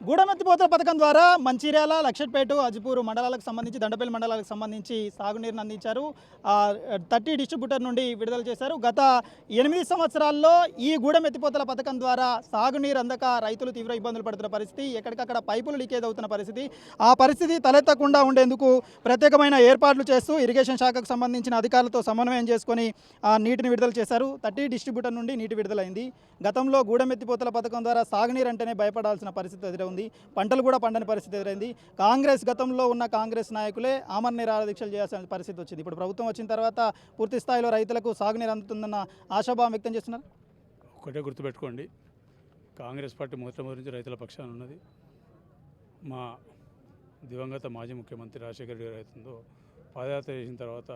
గూడెమెత్తిపోతల పథకం ద్వారా మంచిర్యాల, లక్షట్పేట, అజ్పూర్ మండలాలకు సంబంధించి దండపల్లి మండలాలకు సంబంధించి సాగునీరుని అందించారు. 30 డిస్ట్రిబ్యూటర్ నుండి విడుదల చేశారు. గత 8 సంవత్సరాల్లో ఈ గూడెమెత్తిపోతల పథకం ద్వారా సాగునీరు అందక రైతులు తీవ్ర ఇబ్బందులు పడుతున్న పరిస్థితి, ఎక్కడికక్కడ పైపులు లీకేజ్ అవుతున్న పరిస్థితి. ఆ పరిస్థితి తలెత్తకుండా ఉండేందుకు ప్రత్యేకమైన ఏర్పాట్లు చేస్తూ ఇరిగేషన్ శాఖకు సంబంధించిన అధికారులతో సమన్వయం చేసుకొని నీటిని విడుదల చేశారు. 30 డిస్ట్రిబ్యూటర్ నుండి నీటి విడుదలైంది. గతంలో గూడెమెత్తిపోతల పథకం ద్వారా సాగునీరు అంటేనే భయపడాల్సిన పరిస్థితి ఎదురైంది. పంటలు కూడా పండని పరిస్థితి ఎదురైంది. గతంలో ఉన్న కాంగ్రెస్ నాయకులే ఆమరణ నిరాహార దీక్షలు చేయాల్సిన పరిస్థితి వచ్చింది. ఇప్పుడు ప్రభుత్వం వచ్చిన తర్వాత పూర్తి స్థాయిలో రైతులకు సాగునీరు అందుతుందన్న ఆశాభావం వ్యక్తం చేస్తున్నారు. ఒకటే గుర్తుపెట్టుకోండి, కాంగ్రెస్ పార్టీ మొట్టమొదటి నుంచి రైతుల పక్షాన ఉన్నది. మా దివంగత మాజీ ముఖ్యమంత్రి రాజశేఖర రెడ్డి రైతుందో పాదయాత్ర చేసిన తర్వాత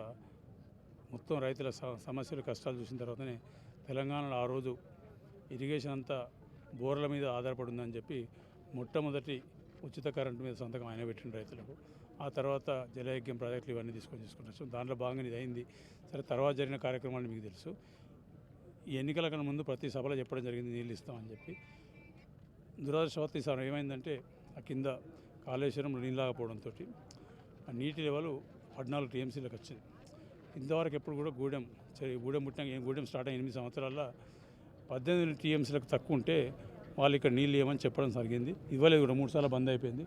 మొత్తం రైతుల సమస్యలు కష్టాలు చూసిన తర్వాతనే తెలంగాణలో ఆ రోజు ఇరిగేషన్ అంతా బోర్ల మీద ఆధారపడి ఉందని చెప్పి మొట్టమొదటి ఉచిత కరెంటు మీద సంతకం ఆయన పెట్టిన రైతులకు. ఆ తర్వాత జలయజ్ఞం ప్రాజెక్టులు ఇవన్నీ తీసుకొచ్చి దాంట్లో భాగంగా ఇది అయింది. సరే, తర్వాత జరిగిన కార్యక్రమాలు మీకు తెలుసు. ఈ ఎన్నికల కన్నా ముందు ప్రతి సభలో చెప్పడం జరిగింది నీళ్ళు ఇస్తామని చెప్పి. దురదృష్టవత్తు ఈసారి ఏమైందంటే ఆ కింద కాళేశ్వరంలో నీళ్ళు ఆగపోవడంతో ఆ నీటి లెవెల్ 14 టీఎంసీలకు వచ్చింది. ఇంతవరకు ఎప్పుడు కూడా గూడెం పుట్టిన గూడెం స్టార్ట్ అయిన 8 సంవత్సరాల్లో 18 టీఎంసీలకు తక్కువ ఉంటే వాళ్ళు ఇక్కడ నీళ్ళు ఇవ్వమని చెప్పడం జరిగింది. ఇవ్వలేదు కూడా. 3 సార్లు బంద్ అయిపోయింది.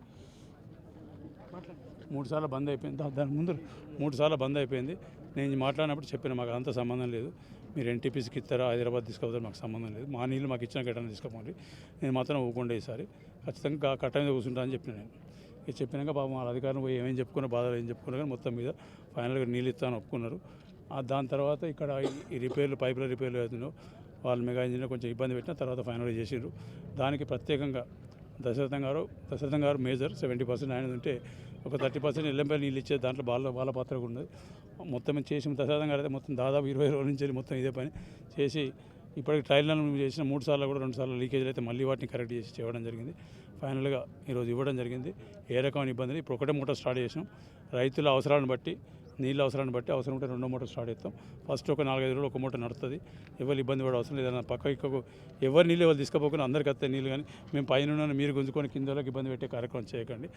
3 సార్లు బంద్ అయిపోయింది. దాని ముందు 3 సార్లు బంద్ అయిపోయింది. నేను మాట్లాడినప్పుడు చెప్పిన మాకు అంత సంబంధం లేదు, మీరు ఎన్టీపీసీకి ఇస్తారా, హైదరాబాద్ తీసుకోవద్దని మాకు సంబంధం లేదు, మా నీళ్ళు మాకు ఇచ్చిన గట్టని తీసుకోపోండి, నేను మాత్రం ఊకుండా ఈసారి ఖచ్చితంగా కట్ట మీద కూర్చుంటా అని చెప్పిన. నేను ఇది చెప్పినాక పాపం వాళ్ళ అధికారులు పోయి ఏమేం చెప్పుకున్నా, బాధలు ఏం చెప్పుకున్నా కానీ మొత్తం మీద ఫైనల్గా నీళ్ళు ఇస్తాను ఒప్పుకున్నారు. దాని తర్వాత ఇక్కడ ఈ రిపేర్లు, పైపుల రిపేర్లు అవుతున్నావు, వాళ్ళు మెగా ఇంజనీర్ కొంచెం ఇబ్బంది పెట్టిన తర్వాత ఫైనల్ చేసిండ్రు. దానికి ప్రత్యేకంగా దశరథం గారు మేజర్ 70% ఆయన ఉంటే ఒక 30% ఎల్లంపై నీళ్ళు ఇచ్చే దాంట్లో వాళ్ళ పాత్ర కూడా ఉన్నది. మొత్తం చేసి దశరథం గారు అయితే మొత్తం దాదాపు 20 రోజుల నుంచి మొత్తం ఇదే పని చేసి ఇప్పటికి ట్రయల్లను చేసిన 3 సార్లు కూడా 2 సార్లు లీకేజీలు అయితే మళ్ళీ వాటిని కరెక్ట్ చేసి చేయడం జరిగింది. ఫైనల్గా ఈరోజు ఇవ్వడం జరిగింది. ఏ రకమైన ఇబ్బంది ఇప్పుడు ఒకటే మూట స్టార్ట్ చేసినాం. రైతుల అవసరాలను బట్టి, నీళ్ళ అవసరాన్ని బట్టి అవసరం ఉంటే 2 మూటలు స్టార్ట్ చేస్తాం. ఫస్ట్ ఒక 4-5 రోజులు ఒక మూట నడుస్తుంది. ఎవరు ఇబ్బంది పడే అవసరం లేదన్న పక్కకు ఎవరు నీళ్ళు ఎవరు తీసుకుపోకుండా అందరికీ వస్తాయి నీళ్ళు. కానీ మేము పైన మీరు గుంజుకొని కింద వాళ్ళకి ఇబ్బంది పెట్టే కార్యక్రమం చేయకండి.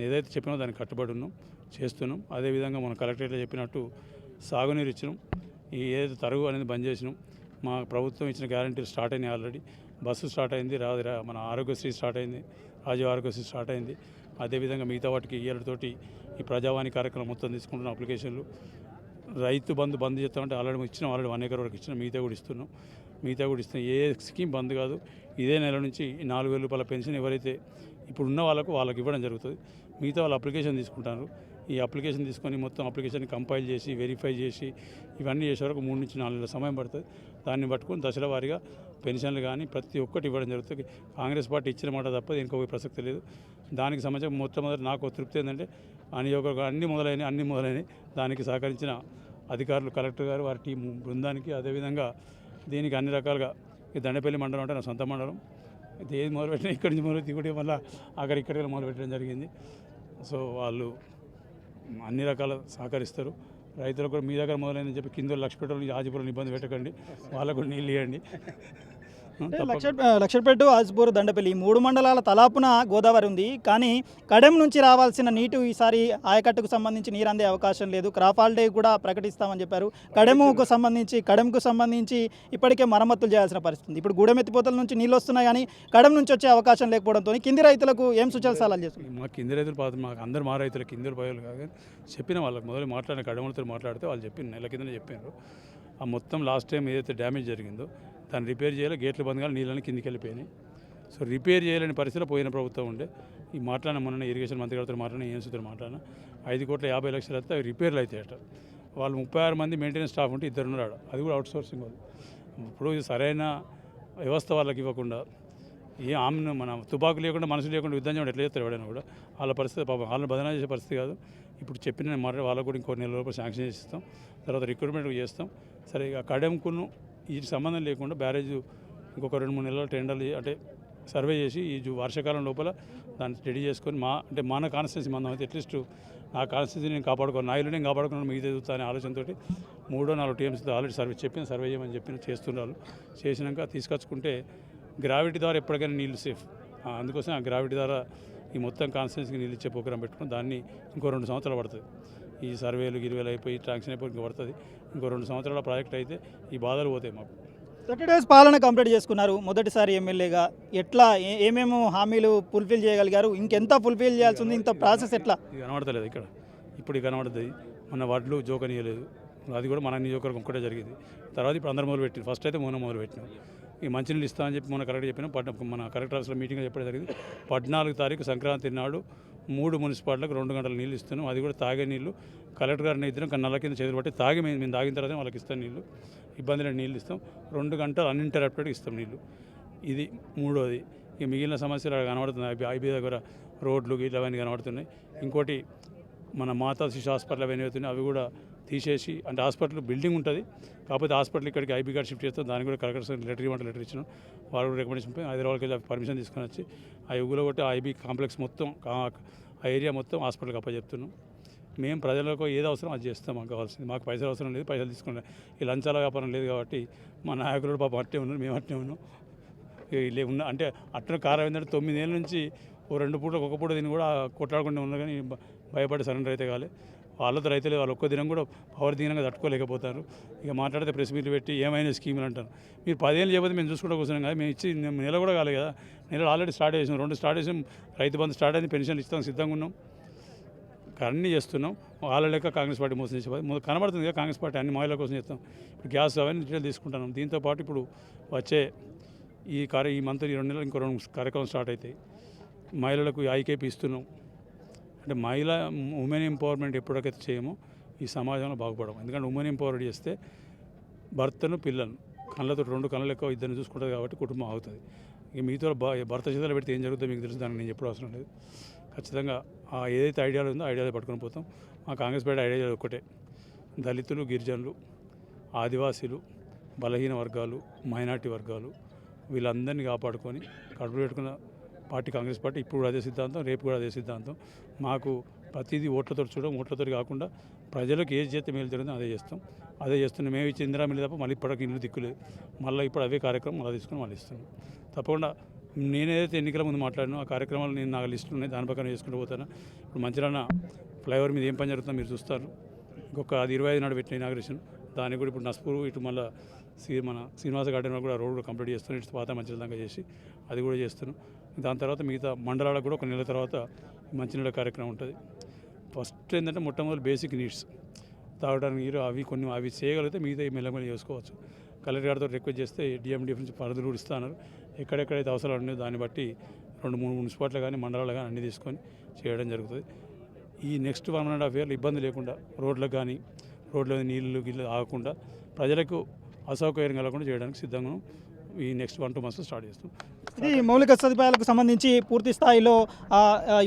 ఏదైతే చెప్పినా దానికి కట్టుబడి ఉన్నాం, చేస్తున్నాం. అదేవిధంగా మనం కలెక్టరేట్లో చెప్పినట్టు సాగునీరు ఇచ్చినాం. ఏదైతే తరుగు అనేది బంద్ చేసినాం. మా ప్రభుత్వం ఇచ్చిన గ్యారంటీలు స్టార్ట్ అయినాయి. ఆల్రెడీ బస్సు స్టార్ట్ అయింది, మన ఆరోగ్యశ్రీ స్టార్ట్ అయింది, రాజీవ్ ఆరోగ్యశ్రీ స్టార్ట్ అయింది. అదేవిధంగా మిగతా వాటికి ఇయ్యలతోటి ఈ ప్రజావాణి కార్యక్రమం మొత్తం తీసుకుంటున్న అప్లికేషన్లు. రైతు బంద్ చేస్తామంటే ఆల్రెడీ ఇచ్చినాం, ఆల్రెడీ 1 ఎకర్ వరకు ఇచ్చినాం. మిగతా కూడా ఇస్తున్నాం. ఏ స్కీమ్ బంద్ కాదు. ఇదే నెల నుంచి 4,000 రూపాయల పెన్షన్ ఎవరైతే ఇప్పుడు ఉన్న వాళ్ళకి ఇవ్వడం జరుగుతుంది. మిగతా వాళ్ళు అప్లికేషన్ తీసుకుంటారు. ఈ అప్లికేషన్ తీసుకొని మొత్తం అప్లికేషన్ని కంపైల్ చేసి వెరిఫై చేసి ఇవన్నీ చేసే వరకు 3 నుంచి 4 నెలల సమయం పడుతుంది. దాన్ని పట్టుకొని దశల వారీగా పెన్షన్లు కానీ ప్రతి ఒక్కటి ఇవ్వడం జరుగుతుంది. కాంగ్రెస్ పార్టీ ఇచ్చిన మాట తప్ప ఇంకొక ప్రసక్తి లేదు. దానికి సంబంధించి మొట్టమొదటి నాకు తృప్తి ఏంటంటే అన్ని మొదలైనవి దానికి సహకరించిన అధికారులు, కలెక్టర్ గారు, వారి టీం బృందానికి, అదేవిధంగా దీనికి అన్ని రకాలుగా ఈ దండపల్లి మండలం అంటే నా సొంత మండలం. ఇది ఏది మొదలుపెట్టినా ఇక్కడి నుంచి మొదలు దిగుడే వల్ల ఇక్కడికి మొదలుపెట్టడం జరిగింది. సో వాళ్ళు అన్ని రకాల సహకరిస్తారు. రైతులకు కూడా మీ దగ్గర మొదలైందని చెప్పి కింద లక్షపేటలో ఆజిపురం ఇబ్బంది పెట్టకండి, వాళ్ళకు నీళ్ళు ఇవ్వండి. లక్షపేట, ఆజ్పూర్, దండపల్లి 3 మండలాల తలాపున గోదావరి ఉంది. కానీ కడెం నుంచి రావాల్సిన నీటి ఈసారి ఆయకట్టుకు సంబంధించి నీరు అందే అవకాశం లేదు. క్రాప్ హాలిడే కూడా ప్రకటిస్తామని చెప్పారు. కడెంకు సంబంధించి ఇప్పటికే మరమ్మతులు చేయాల్సిన పరిస్థితి. ఇప్పుడు గూడెమెత్తిపోతల నుంచి నీళ్ళు వస్తున్నాయి కానీ కడెం నుంచి వచ్చే అవకాశం లేకపోవడంతో కింది రైతులకు ఏం సూచనలు సలహాలు చేస్తున్నారు? మా కింది రైతులు మాకు అందరు మా రైతులు కింది పయోలు కాదు చెప్పిన వాళ్ళకి మొదలు మాట్లాడిన కడెంతో మాట్లాడితే వాళ్ళు చెప్పిన నెల కిందనే చెప్పారు. ఆ మొత్తం లాస్ట్ టైం ఏదైతే డ్యామేజ్ జరిగిందో దాన్ని రిపేర్ చేయాలి. గేట్లు బంద్ కానీ నీళ్ళని కిందికి వెళ్ళిపోయినాయి. సో రిపేర్ చేయలేని పరిస్థితిలో పోయిన ప్రభుత్వం ఉండే. ఈ మొన్న ఇరిగేషన్ మంత్రి గారితో ఏం సూత్రం 5,50,00,000 అయితే అవి రిపేర్లు అవుతాయట. వాళ్ళు 36 మంది మెయింటెనెన్స్ స్టాఫ్ ఉంటే 2 ఉన్నారు. అది కూడా అవుట్ సోర్సింగ్ వాళ్ళు. ఇప్పుడు సరైన వ్యవస్థ వాళ్ళకి ఇవ్వకుండా మన తుపాకు లేకుండా, మనుషులు లేకుండా యుద్ధం చేయడం ఎట్లా చేస్తారు ఎవడైనా కూడా. వాళ్ళ పరిస్థితి పాపం వాళ్ళని బదనా చేసే పరిస్థితి కాదు. ఇప్పుడు చెప్పిన మాట వాళ్ళకు కూడా ఇంకో నెల లోపల శాంక్షన్ చేసి ఇస్తాం. తర్వాత రిక్రూట్మెంట్ చేస్తాం. సరే, ఇక కడెంకును వీటి సంబంధం లేకుండా బ్యారేజ్ ఇంకొక 2-3 నెలల టెండర్లు అంటే సర్వే చేసి ఈ వర్షాకాలం లోపల దాన్ని రెడీ చేసుకొని మన కాన్స్టిట్యూన్సీ మందం అయితే అట్లీస్ట్ నా కాన్స్టిట్యూన్సీ నేను కాపాడుకోను, నా ఇల్లు నేను కాపాడుకున్నాను, మిగతా ఎదుగుతా అనే ఆలోచనతో 3-4 టీఎంసీతో ఆల్రెడీ సర్వే చేయమని చేస్తున్నారు. చేసినాక తీసుకొచ్చుకుంటే గ్రావిటీ ద్వారా ఎప్పటికైనా నీళ్ళు సేఫ్. అందుకోసం ఆ గ్రావిటీ ద్వారా ఈ మొత్తం కాన్స్టిట్యున్సీకి నీళ్ళు ఇచ్చే ప్రోగ్రాం పెట్టుకుని దాన్ని ఇంకో 2 సంవత్సరాలు పడుతుంది. ఈ సర్వేలు గిరివేలు అయిపోయి ట్రాక్షన్ అయిపోయి ఇంకా పడుతుంది. ఇంకో 2 సంవత్సరాల ప్రాజెక్ట్ అయితే ఈ బాధలు పోతాయి మాకు. 30 days పాలన కంప్లీట్ చేసుకున్నారు మొదటిసారి ఎమ్మెల్యేగా. ఎట్లా ఏమేమో హామీలు ఫుల్ఫిల్ చేయగలిగారు, ఇంకెంత ఫుల్ఫిల్ చేయాల్సి ఉంది, ఇంత ప్రాసెస్ ఎట్లా? ఇది కనబడతలేదు ఇక్కడ, ఇప్పుడు కనబడుతుంది. మన వడ్లు జోకనీయలేదు, అది కూడా మన నియోజకవర్గం ఒక్కటే జరిగింది. తర్వాత ఇప్పుడు అందరు మొదలు పెట్టింది. ఫస్ట్ అయితే మొదలు పెట్టినాం. ఈ మంచినీళ్ళు ఇస్తా అని చెప్పి మొన్న కరెక్ట్ చెప్పినాం. మన కలెక్టర్ ఆఫీస్లో మీటింగ్ చెప్పడం జరిగింది. 14 తారీఖు సంక్రాంతి నాడు 3 మున్సిపాలిటీలకు 2 గంటల నీళ్ళు ఇస్తున్నాం. అది కూడా తాగే నీళ్ళు. కలెక్టర్ గారిని ఇద్దరం నల్ల కింద చేతులు పట్టి తాగి మేము తాగిన తర్వాత వాళ్ళకి ఇస్తాం నీళ్ళు. ఇబ్బంది లేని నీళ్ళు ఇస్తాం. 2 గంటలు అన్ఇంటరప్టెడ్గా ఇస్తాం నీళ్ళు. ఇది మూడోది. ఇక మిగిలిన సమస్యలు అక్కడ కనబడుతున్నాయి. ఐబీ దగ్గర రోడ్లు గిట్ల అవన్నీ కనబడుతున్నాయి. ఇంకోటి మన మాతా శిశు హాస్పిటల్ అవన్నీ అవుతున్నాయి, అవి కూడా తీసేసి, అంటే హాస్పిటల్ బిల్డింగ్ ఉంటుంది, కాకపోతే హాస్పిటల్ ఇక్కడికి ఐబీ కార్డ్ షిఫ్ట్ చేస్తాం. దానికి కూడా కలెక్టర్ లెటర్ ఇచ్చినాం. వాళ్ళు కూడా రికమెండేషన్ పోయి హైదరాబాద్కి వెళ్ళి పర్మిషన్ తీసుకొని వచ్చి ఆ యుగులో కొట్టి ఆ ఐబీ కాంప్లెక్స్ మొత్తం ఆ ఏరియా మొత్తం హాస్పిటల్కి అప్పచెప్తున్నాం. మేము ప్రజలకు ఏది అవసరం అది చేస్తాం. మాకు కావాల్సింది, మాకు పైసలు అవసరం లేదు, పైసలు తీసుకున్నాం. ఈ లంచాల వ్యాపారం లేదు కాబట్టి మా నాయకులు పాపం అట్టే ఉన్నారు, మేము అట్టే ఉన్నాం. ఉన్న అంటే అట్లా కారం ఏంటంటే 9 ఏళ్ళ నుంచి ఓ 2 పూటలకు ఒక పూట దీన్ని కూడా కొట్లాడుకుంటూ ఉన్నారు, కానీ భయపడి సరెండర్ అయితే కాలే. వాళ్ళతో రైతులు వాళ్ళు ఒక్క దినం కూడా పవర్ దినంగా తట్టుకోలేకపోతారు. ఇక మాట్లాడితే ప్రెస్ మీట్లు పెట్టి ఏమైనా స్కీములు అంటారు. మీరు 10 ఏళ్ళు చేయకపోతే మేము చూసుకుంటూ కూర్చున్నాం కదా, మేము ఇచ్చి నెల కూడా కాలేదు కదా. నెలలు ఆల్రెడీ స్టార్ట్ చేసాం, 2 స్టార్ట్ చేసాం. రైతు బంధు స్టార్ట్ అయింది, పెన్షన్లు ఇస్తాం సిద్ధంగా ఉన్నాం, అన్నీ చేస్తున్నాం. వాళ్ళ లెక్క కాంగ్రెస్ పార్టీ మోసం చేసే కనబడుతుంది కదా. కాంగ్రెస్ పార్టీ అన్ని మహిళల కోసం చేస్తాం. ఇప్పుడు గ్యాస్ అవన్నీ డీటెయిల్ తీసుకుంటున్నాం. దీంతోపాటు ఇప్పుడు వచ్చే ఈ మంత్ 2 నెలలు ఇంకో 2 కార్యక్రమం స్టార్ట్ అవుతాయి. మహిళలకు ఐకేపీ ఇస్తున్నాం. అంటే ఉమెన్ ఎంపవర్మెంట్ ఎప్పటికైతే చేయమో ఈ సమాజంలో బాగుపడము. ఎందుకంటే ఉమెన్ ఎంపవర్డ్ చేస్తే భర్తను పిల్లలను కళ్ళతో 2 కళ్ళ లెక్క ఇద్దరిని చూసుకుంటుంది కాబట్టి కుటుంబం ఆగుతుంది. ఇక మీతో భర్త చేతులు పెడితే ఏం జరుగుతుందో మీకు తెలుసు, దానికి నేను చెప్పడం అవసరం లేదు. ఖచ్చితంగా ఏదైతే ఐడియాలు ఉందో ఐడియాలు పట్టుకొని పోతాం. మా కాంగ్రెస్ పార్టీ ఐడియా ఒక్కటే, దళితులు, గిరిజనులు, ఆదివాసీలు, బలహీన వర్గాలు, మైనార్టీ వర్గాలు వీళ్ళందరినీ కాపాడుకొని కడుపు పెట్టుకున్న పార్టీ కాంగ్రెస్ పార్టీ. ఇప్పుడు కూడా అదే సిద్ధాంతం, రేపు కూడా అదే సిద్ధాంతం. మాకు ప్రతిదీ ఓట్లతో చూడడం, ఓట్లతో కాకుండా ప్రజలకు ఏది చేస్తే మేలు జరుగుతుందో అదే చేస్తాం. అదే చేస్తున్నాం. మేము ఇచ్చి ఇందిరా మిల్లి తప్ప మళ్ళీ ఇప్పటికి ఇల్లు దిక్కులేదు. మళ్ళీ ఇప్పుడు అవే కార్యక్రమం మళ్ళీ తీసుకొని మళ్ళీ ఇస్తున్నాం. తప్పకుండా నేనేదైతే ఎన్నికల ముందు మాట్లాడినో ఆ కార్యక్రమాలు నేను నాకు లిస్టులు ఉన్నాయి, దాని ప్రకారం చేసుకుంటూ పోతాను. ఇప్పుడు మంచిరాన ఫ్లైఓవర్ మీద ఏం పని జరుగుతుందో మీరు చూస్తారు. ఇంకొక అది 25 నాడు పెట్టిన ఇనాగ్రేషన్, దానికి కూడా ఇప్పుడు నస్పూరు ఇటు మళ్ళీ మన శ్రీనివాస గార్డెన్ కూడా రోడ్ కంప్లీట్ చేస్తున్నాం. ఇటు పాత మంచిల దాకా చేసి అది కూడా చేస్తున్నాం. దాని తర్వాత మిగతా మండలాలకు కూడా 1 నెల తర్వాత మంచినీళ్ళ కార్యక్రమం ఉంటుంది. ఫస్ట్ ఏంటంటే మొట్టమొదటి బేసిక్ నీడ్స్, తాగడానికి నీరు అవి చేయగలిగితే మిగతా మెల్లమెల్ల చేసుకోవచ్చు. కలెక్టర్ గారితో రిక్వెస్ట్ చేస్తే డిఎండిఎఫ్ నుంచి పరిధులు కూడా ఇస్తున్నారు. ఎక్కడెక్కడైతే అవసరాలు ఉన్నాయో దాన్ని బట్టి 2-3 మున్సిపాలిటీలు కానీ మండలాలు కానీ అన్నీ తీసుకొని చేయడం జరుగుతుంది. ఈ నెక్స్ట్ 1.5 years ఇబ్బంది లేకుండా రోడ్లకు కానీ రోడ్ల నీళ్ళు గిళ్ళు ఆగకుండా ప్రజలకు అసౌకర్యం కలగకుండా చేయడానికి సిద్ధంగా ఈ నెక్స్ట్ 1-2 months స్టార్ట్ చేస్తాం. ఇది మౌలిక సదుపాయాలకు సంబంధించి పూర్తి స్థాయిలో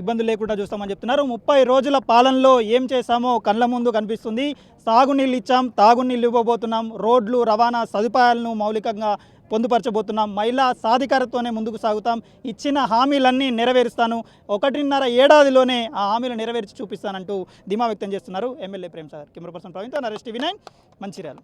ఇబ్బందులు లేకుండా చూస్తామని చెప్తున్నారు. 30 రోజుల పాలనలో ఏం చేశామో కళ్ళ ముందు కనిపిస్తుంది. సాగునీళ్ళు ఇచ్చాం, తాగునీళ్ళు ఇవ్వబోతున్నాం, రోడ్లు రవాణా సదుపాయాలను మౌలికంగా పొందుపరచబోతున్నాం, మహిళా సాధికారతతోనే ముందుకు సాగుతాం, ఇచ్చిన హామీలన్నీ నెరవేరుస్తాను, 1.5 ఏడాదిలోనే ఆ హామీలు నెరవేర్చి చూపిస్తానంటూ ధీమా వ్యక్తం చేస్తున్నారు MLA Prem Sagar. Camera person ప్రవీణ్తో నరేష్, TV9 మంచిర్యాల.